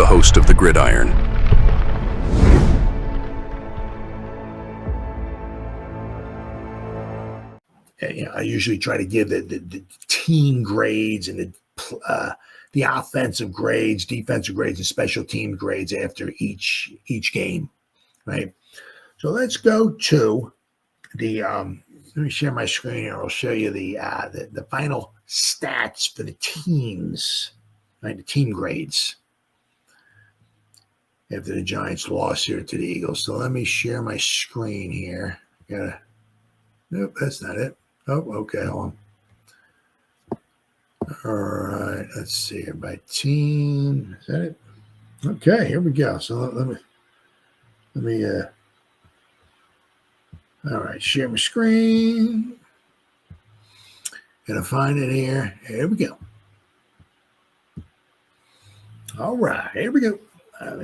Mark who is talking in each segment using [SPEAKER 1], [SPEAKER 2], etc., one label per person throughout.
[SPEAKER 1] host of the Gridiron.
[SPEAKER 2] I usually try to give the team grades and the offensive grades, defensive grades, and special team grades after each game, right? So let's go to the. Let me share my screen here. I'll show you the final stats for the teams, right? The team grades after the Giants lost here to the Eagles. So let me share my screen here. Nope, that's not it. Oh, okay, hold on. All right, let's see here by team. Is that it? Okay, here we go. So let me all right, share my screen. Gonna find it here. Here we go. All right, here we go. Up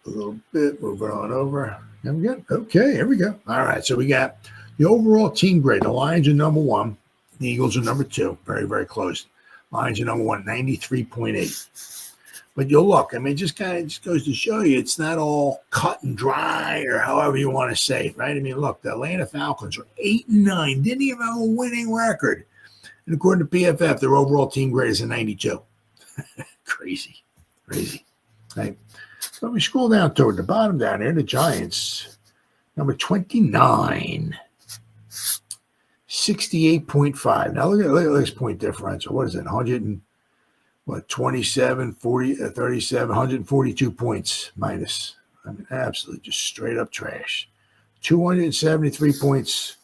[SPEAKER 2] a little bit, moving on over. There we go. Okay, here we go. All right, so we got the overall team grade. The Lions are number 1. The Eagles are number 2. Very, very close. Lions are number 1, 93.8. But you'll look, it just goes to show you it's not all cut and dry or however you want to say it, right? Look, the Atlanta Falcons are 8-9, didn't even have a winning record. And according to PFF, their overall team grade is a 92. Crazy, right? So we scroll down toward the bottom down here, the Giants, number 29, 68.5. Now look at this point differential. What is it? 27, 40, 37, 142 points minus. Absolutely just straight up trash. 273 points.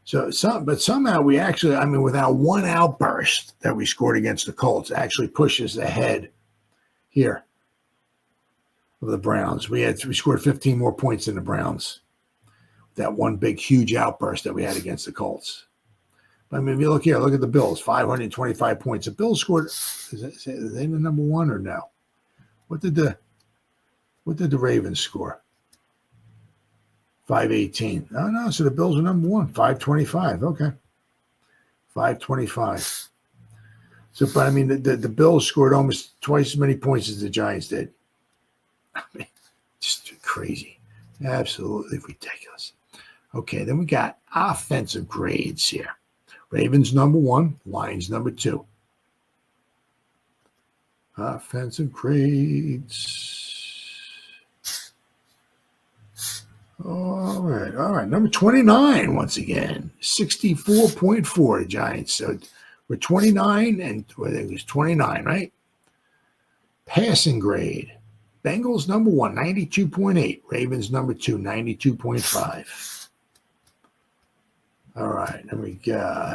[SPEAKER 2] So somehow we actually, without one outburst that we scored against the Colts, actually pushes ahead here of the Browns. We scored 15 more points than the Browns. That one big, huge outburst that we had against the Colts. But if you look here, look at the Bills, 525 points. The Bills scored. Is they the number 1 or no? What did the Ravens score? 518. No. So the Bills are number 1, 525. Okay, 525. So, but the Bills scored almost twice as many points as the Giants did. Just crazy, absolutely ridiculous. Okay, then we got offensive grades here. Ravens number 1, Lions number 2. Offensive grades. All right. Number 29 once again, 64.4. The Giants. So we're 29, and I think it was 29, right? Passing grade. Bengals number 1, 92.8. Ravens number 2, 92.5. All right, then what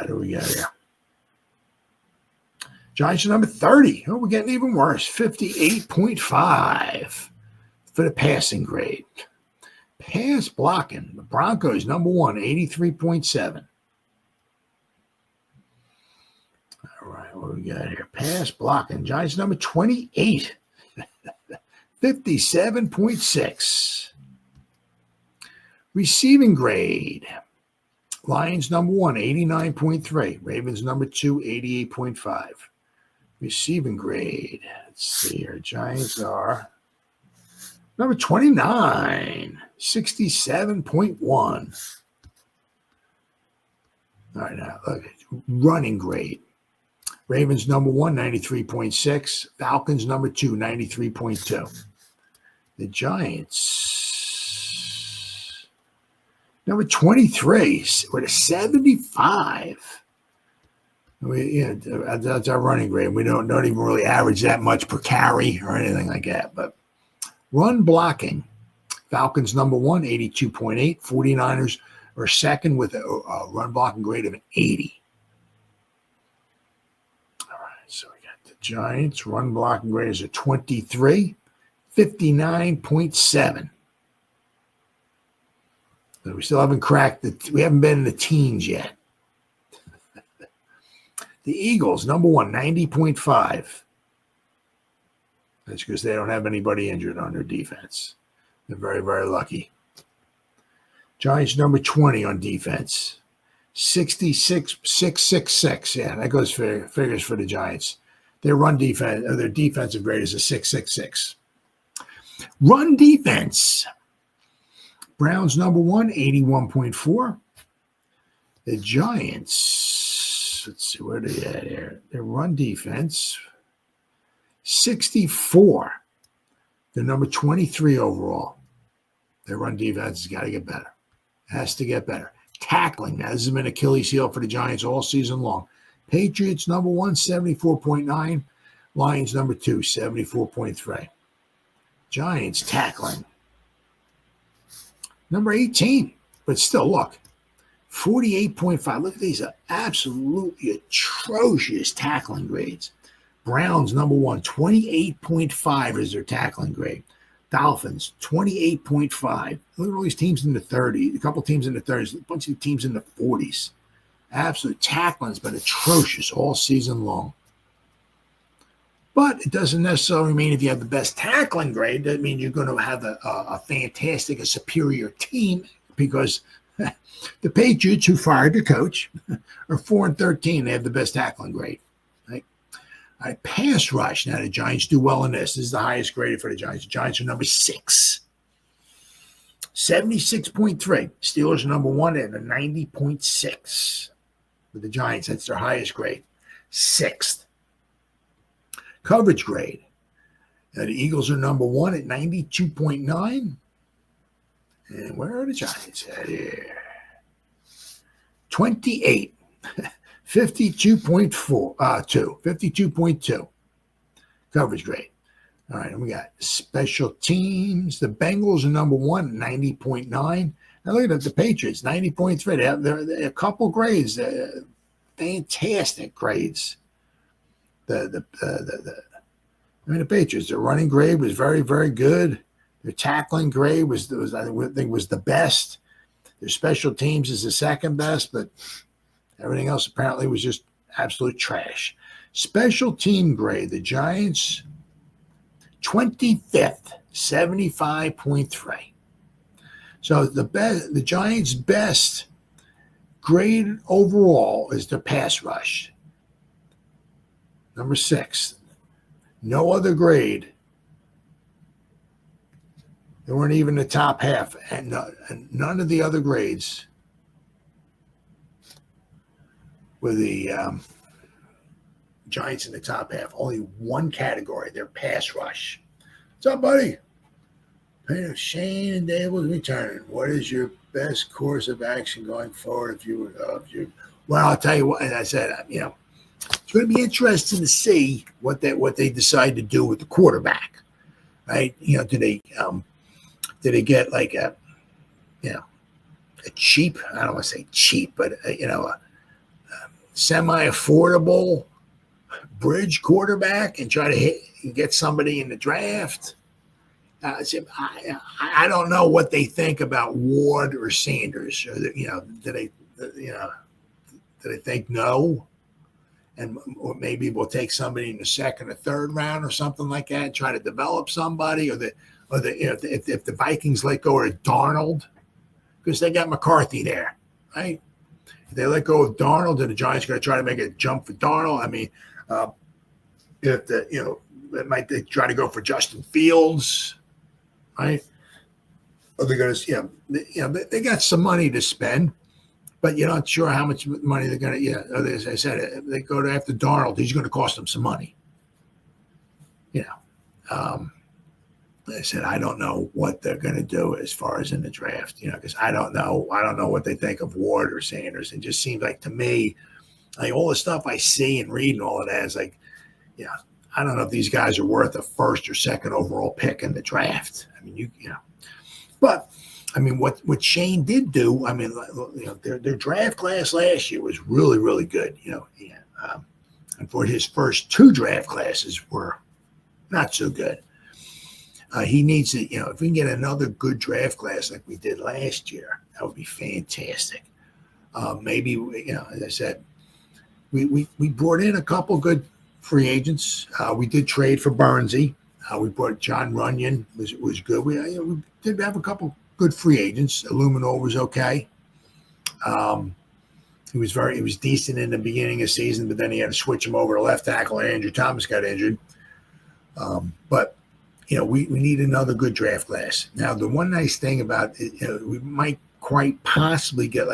[SPEAKER 2] do we got here? Giants are number 30. Oh, we're getting even worse. 58.5 for the passing grade. Pass blocking. The Broncos number 1, 83.7. All right, what do we got here? Pass blocking. Giants number 28. 57.6. Receiving grade. Lions number 1, 89.3. Ravens number 2, 88.5. Receiving grade. Let's see here. Giants are number 29, 67.1. All right, now look. Running grade. Ravens number 1, 93.6. Falcons number 2, 93.2. The Giants, number 23, with a 75. That's our running grade. We don't even really average that much per carry or anything like that. But run blocking, Falcons number 1, 82.8. 49ers are second with a run blocking grade of an 80. All right, so we got the Giants. Run blocking grade is a 23, 59.7. So we still haven't cracked we haven't been in the teens yet. The Eagles, number 1, 90.5. That's because they don't have anybody injured on their defense. They're very, very lucky. Giants, number 20 on defense. 66.666. Yeah, that goes figures for the Giants. Their run defense, their defensive grade is a 6.66. Run defense. Browns number 1, 81.4. The Giants, let's see, where are they at here? Their run defense, 64. They're number 23 overall. Their run defense has got to get better. Has to get better. Tackling, now this has been Achilles heel for the Giants all season long. Patriots number 1, 74.9. Lions number 2, 74.3. Giants tackling. Number 18, but still, look, 48.5. Look at these absolutely atrocious tackling grades. Browns number 1, 28.5 is their tackling grade. Dolphins, 28.5. Look at all these teams in the 30s, a couple teams in the 30s, a bunch of teams in the 40s. Absolute tackling's been atrocious all season long. But it doesn't necessarily mean if you have the best tackling grade, that means you're going to have a fantastic, a superior team, because the Patriots, who fired the coach, are 4-13. They have the best tackling grade. Right? All right, pass rush. Now, the Giants do well in this. This is the highest graded for the Giants. The Giants are number 6, 76.3. Steelers are number 1 at a 90.6. With the Giants, that's their highest grade. 6th. Coverage grade. Now, the Eagles are number 1 at 92.9. And where are the Giants at here? 28. 52.2 coverage grade. All right, and we got special teams. The Bengals are number 1, 90.9. Now look at the Patriots, 90.3. They're a couple grades, fantastic grades. The Patriots, their running grade was very, very good. Their tackling grade was I think was the best. Their special teams is the second best, but everything else apparently was just absolute trash. Special team grade, the Giants, 25th, 75.3. So the Giants' best grade overall is their pass rush. Number 6. No other grade. They weren't even the top half, and none of the other grades were the Giants in the top half. Only one category, their pass rush. What's up, buddy? Shane and Dave will return. What is your best course of action going forward? Well, I'll tell you what. As I said, it's going to be interesting to see what they decide to do with the quarterback, right? Do they get like a cheap? I don't want to say cheap, but a semi-affordable bridge quarterback and try to get somebody in the draft. I don't know what they think about Ward or Sanders. Or do they think no? Or maybe we'll take somebody in the second or third round or something like that and try to develop somebody, if the Vikings let go of Darnold, because they got McCarthy there, right? If they let go of Darnold, then the Giants are going to try to make a jump for Darnold. I mean, they try to go for Justin Fields, right? Or they're going to, they got some money to spend, but you're not sure how much money they're going to, as I said, if they go after Darnold, he's going to cost them some money. I said, I don't know what they're going to do as far as in the draft, because I don't know what they think of Ward or Sanders. It just seems like, to me, like all the stuff I see and read and all of that is like, I don't know if these guys are worth a first or second overall pick in the draft. I mean, but I mean, what Shane did do, I mean, their draft class last year was really, really good. And for his first 2 draft classes were not so good. He needs to, if we can get another good draft class like we did last year, that would be fantastic. Maybe, as I said, we brought in a couple good free agents. We did trade for Bernsey. We brought John Runyon, was good. We did have a couple good free agents. Illuminor was okay. He was decent in the beginning of the season, but then he had to switch him over to left tackle, and Andrew Thomas got injured. But we need another good draft class. Now, the one nice thing about it, we might quite possibly get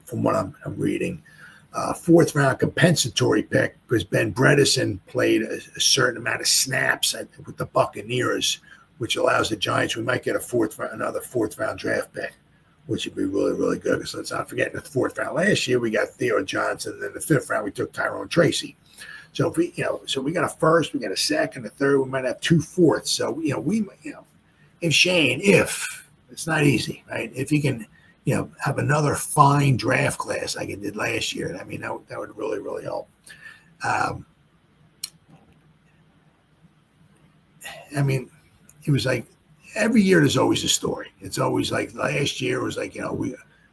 [SPEAKER 2] from what I'm reading, fourth round compensatory pick because Ben Bredesen played a certain amount of snaps with the Buccaneers, which allows the Giants. We might get another fourth round draft pick, which would be really, really good. Because let's not forget, in the fourth round last year we got Theo Johnson, and then the fifth round we took Tyrone Tracy. So if we got a first, we got a second, a third, we might have 2 fourths. So if Shane, it's not easy, right? If he can, have another fine draft class like it did last year, I mean that would really, really help. It was like every year there's always a story. It's always like last year it was like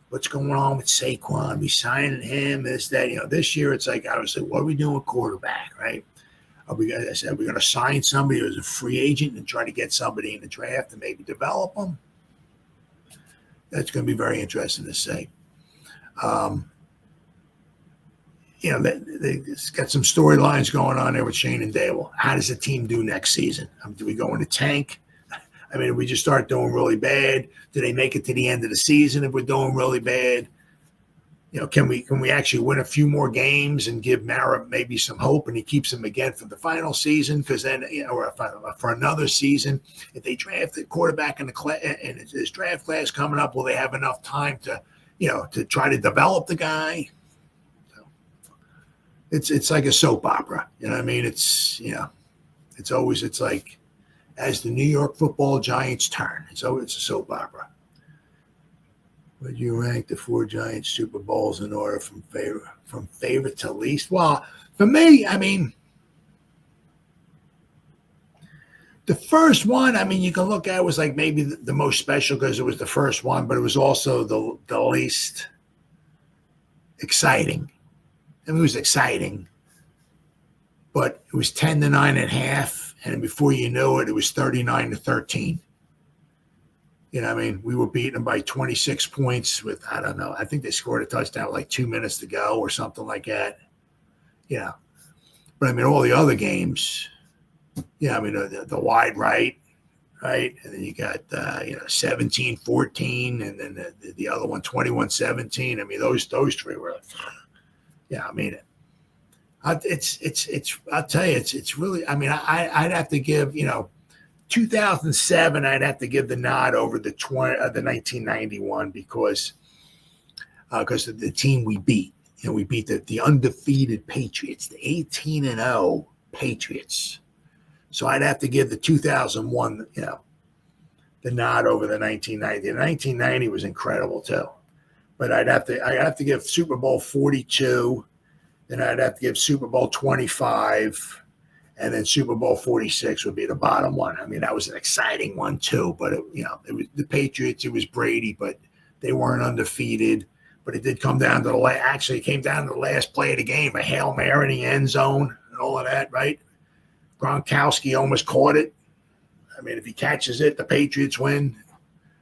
[SPEAKER 2] what's going on with Saquon? We signing him, this, that. This year it's like, obviously, what are we doing with quarterback, right? Are we going to sign somebody who's a free agent and try to get somebody in the draft and maybe develop them? That's going to be very interesting to see. They got some storylines going on there with Shane and Dable. How does the team do next season? Do we go in the tank? If we just start doing really bad, do they make it to the end of the season if we're doing really bad? Can we actually win a few more games and give Mara maybe some hope, and he keeps him again for the final season? Because then, or for another season, if they draft the quarterback in the class and his draft class coming up, will they have enough time to try to develop the guy? It's like a soap opera. It's like, as the New York Football Giants turn. So it's a soap opera. Would you rank the 4 Giants Super Bowls in order from favorite to least? Well, for me, the first one, you can look at it was like maybe the most special because it was the first one, but it was also the least exciting. It was exciting, but it was 10-9.5. And before you knew it, it was 39-13. We were beating them by 26 points with, I don't know, I think they scored a touchdown with like 2 minutes to go or something like that. But all the other games, the wide right, and then you got 17-14, and then the other one 21-17. Those three were, I'll tell you, it's really, I'd have to give, 2007, I'd have to give the nod over the 1991 because of the team we beat. We beat the undefeated Patriots, the 18-0 Patriots. So I'd have to give the 2001, the nod over the 1990. The 1990 was incredible too, but I'd have to give Super Bowl 42. Then I'd have to give Super Bowl 25, and then Super Bowl 46 would be the bottom one. That was an exciting one too, but it was the Patriots. It was Brady, but they weren't undefeated. But it did come down to it came down to the last play of the game, a Hail Mary in the end zone and all of that, right? Gronkowski almost caught it. If he catches it, the Patriots win.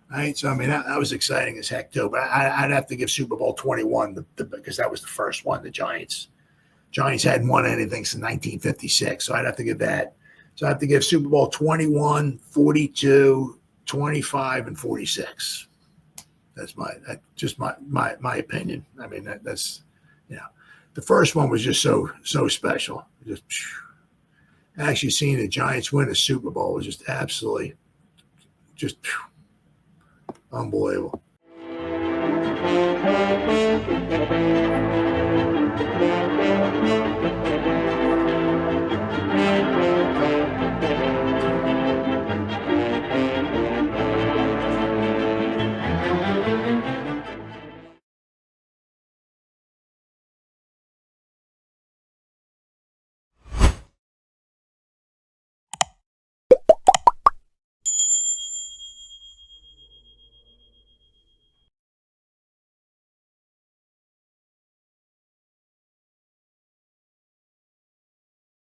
[SPEAKER 2] Right, so that was exciting as heck too. But I'd have to give Super Bowl 21 because that was the first one. The Giants hadn't won anything since 1956, so I'd have to give that. So I have to give Super Bowl 21, 42, 25, and 46. That's my opinion. That's the first one was just so special. Actually seeing the Giants win a Super Bowl was just absolutely unbelievable.